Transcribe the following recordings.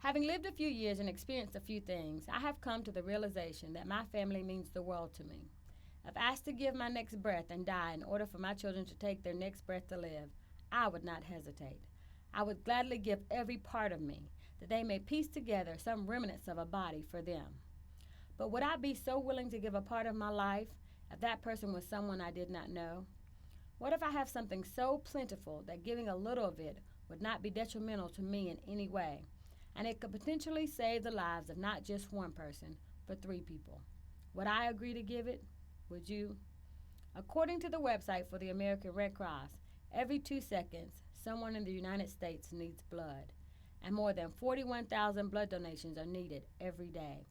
Having lived a few years and experienced a few things, I have come to the realization that my family means the world to me. If asked to give my next breath and die in order for my children to take their next breath to live, I would not hesitate. I would gladly give every part of me that they may piece together some remnants of a body for them. But would I be so willing to give a part of my life if that person was someone I did not know? What if I have something so plentiful that giving a little of it would not be detrimental to me in any way, and it could potentially save the lives of not just one person, but three people? Would I agree to give it? Would you? According to the website for the American Red Cross, every 2 seconds, someone in the United States needs blood, and more than 41,000 blood donations are needed every day.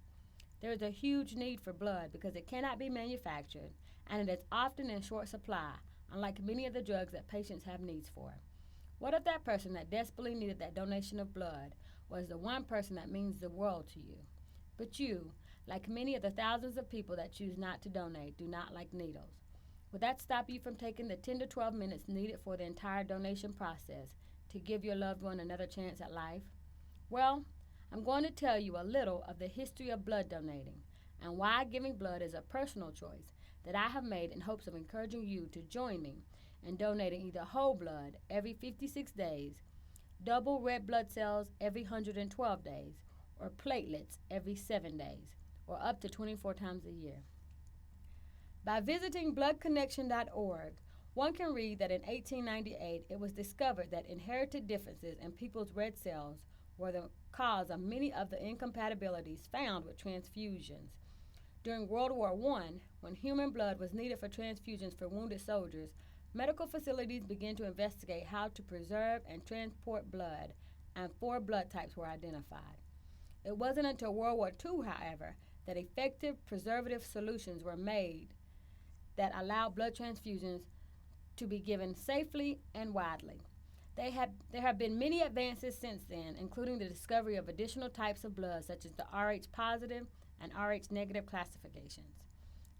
There is a huge need for blood because it cannot be manufactured, and it is often in short supply, unlike many of the drugs that patients have needs for. What if that person that desperately needed that donation of blood was the one person that means the world to you? But you, like many of the thousands of people that choose not to donate, do not like needles. Would that stop you from taking the 10 to 12 minutes needed for the entire donation process to give your loved one another chance at life? Well, I'm going to tell you a little of the history of blood donating and why giving blood is a personal choice that I have made in hopes of encouraging you to join me in donating either whole blood every 56 days, double red blood cells every 112 days, or platelets every 7 days, or up to 24 times a year. By visiting bloodconnection.org, one can read that in 1898 it was discovered that inherited differences in people's red cells were the cause of many of the incompatibilities found with transfusions. During World War I, when human blood was needed for transfusions for wounded soldiers, medical facilities began to investigate how to preserve and transport blood, and 4 blood types were identified. It wasn't until World War II, however, that effective preservative solutions were made that allowed blood transfusions to be given safely and widely. There have been many advances since then, including the discovery of additional types of blood such as the Rh positive and Rh negative classifications.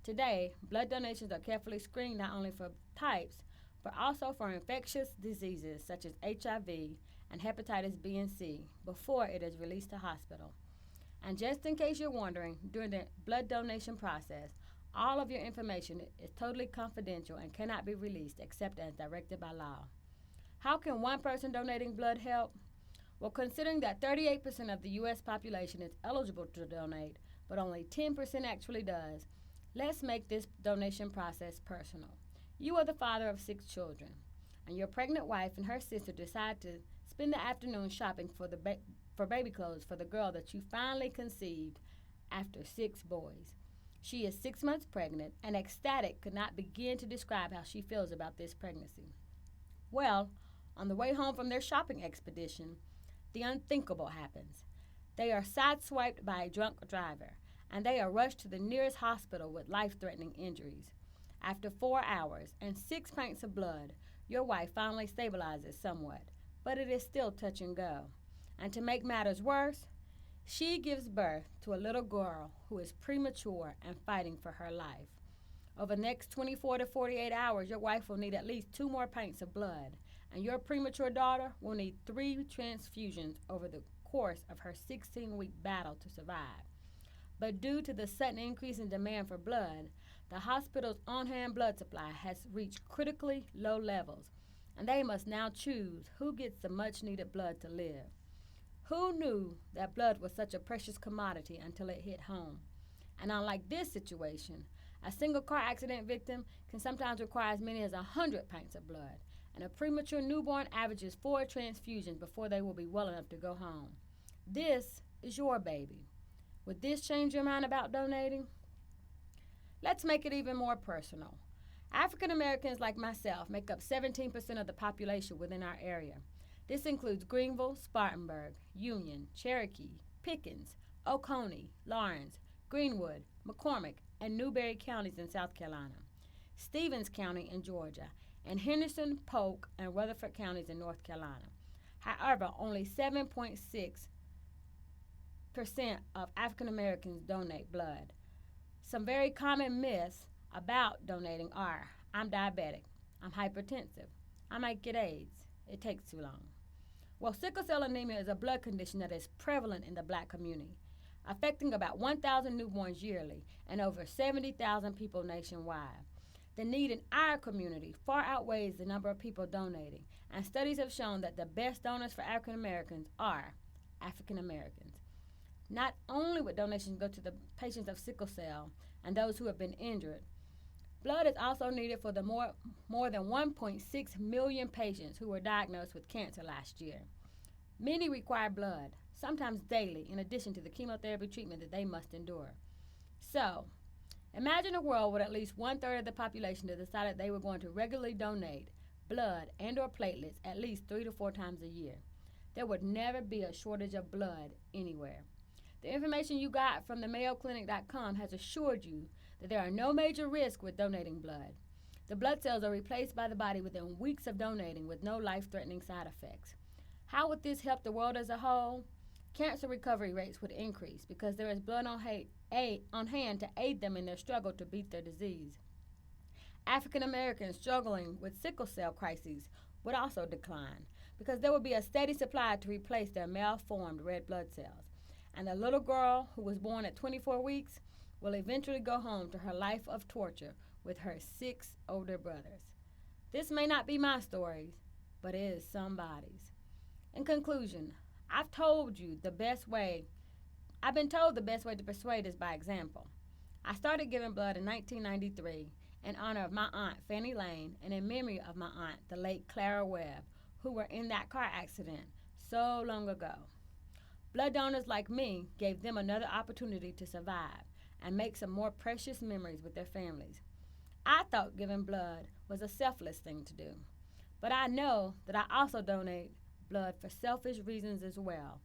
Today, blood donations are carefully screened not only for types, but also for infectious diseases such as HIV and hepatitis B and C before it is released to hospital. And just in case you're wondering, during the blood donation process, all of your information is totally confidential and cannot be released except as directed by law. How can one person donating blood help? Well, considering that 38% of the U.S. population is eligible to donate, but only 10% actually does, let's make this donation process personal. You are the father of 6 children, and your pregnant wife and her sister decide to spend the afternoon shopping for baby clothes for the girl that you finally conceived after 6 boys. She is 6 months pregnant, and ecstatic could not begin to describe how she feels about this pregnancy. Well, on the way home from their shopping expedition, the unthinkable happens. They are sideswiped by a drunk driver, and they are rushed to the nearest hospital with life-threatening injuries. After 4 hours and 6 pints of blood, your wife finally stabilizes somewhat, but it is still touch and go. And to make matters worse, she gives birth to a little girl who is premature and fighting for her life. Over the next 24 to 48 hours, your wife will need at least 2 more pints of blood, and your premature daughter will need 3 transfusions over the course of her 16-week battle to survive. But due to the sudden increase in demand for blood, the hospital's on-hand blood supply has reached critically low levels, and they must now choose who gets the much-needed blood to live. Who knew that blood was such a precious commodity until it hit home? And unlike this situation, a single car accident victim can sometimes require as many as 100 pints of blood, and a premature newborn averages 4 transfusions before they will be well enough to go home. This is your baby. Would this change your mind about donating? Let's make it even more personal. African Americans like myself make up 17% of the population within our area. This includes Greenville, Spartanburg, Union, Cherokee, Pickens, Oconee, Lawrence, Greenwood, McCormick, and Newberry counties in South Carolina, Stevens County in Georgia, and Henderson, Polk, and Rutherford counties in North Carolina. However, only 7.6% of African Americans donate blood. Some very common myths about donating are: I'm diabetic, I'm hypertensive, I might get AIDS, it takes too long. Well, sickle cell anemia is a blood condition that is prevalent in the black community, affecting about 1,000 newborns yearly and over 70,000 people nationwide. The need in our community far outweighs the number of people donating, and studies have shown that the best donors for African Americans are African Americans. Not only would donations go to the patients of sickle cell and those who have been injured, blood is also needed for the more than 1.6 million patients who were diagnosed with cancer last year. Many require blood, sometimes daily, in addition to the chemotherapy treatment that they must endure. So, imagine a world where at least one-third of the population decided they were going to regularly donate blood and or platelets at least 3 to 4 times a year. There would never be a shortage of blood anywhere. The information you got from the MayoClinic.com has assured you that there are no major risks with donating blood. The blood cells are replaced by the body within weeks of donating with no life-threatening side effects. How would this help the world as a whole? Cancer recovery rates would increase because there is blood on hand to aid them in their struggle to beat their disease. African Americans struggling with sickle cell crises would also decline because there would be a steady supply to replace their malformed red blood cells. And the little girl who was born at 24 weeks will eventually go home to her life of torture with her 6 older brothers. This may not be my story, but it is somebody's. In conclusion, I've been told the best way to persuade is by example. I started giving blood in 1993 in honor of my aunt Fannie Lane and in memory of my aunt, the late Clara Webb, who were in that car accident so long ago. Blood donors like me gave them another opportunity to survive and make some more precious memories with their families. I thought giving blood was a selfless thing to do, but I know that I also donate blood for selfish reasons as well.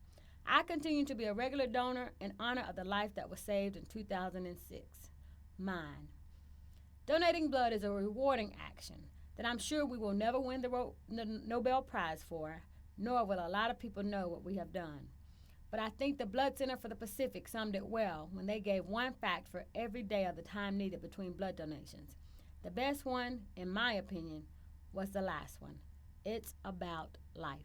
I continue to be a regular donor in honor of the life that was saved in 2006, mine. Donating blood is a rewarding action that I'm sure we will never win the Nobel Prize for, nor will a lot of people know what we have done. But I think the Blood Center for the Pacific summed it well when they gave one fact for every day of the time needed between blood donations. The best one, in my opinion, was the last one. It's about life.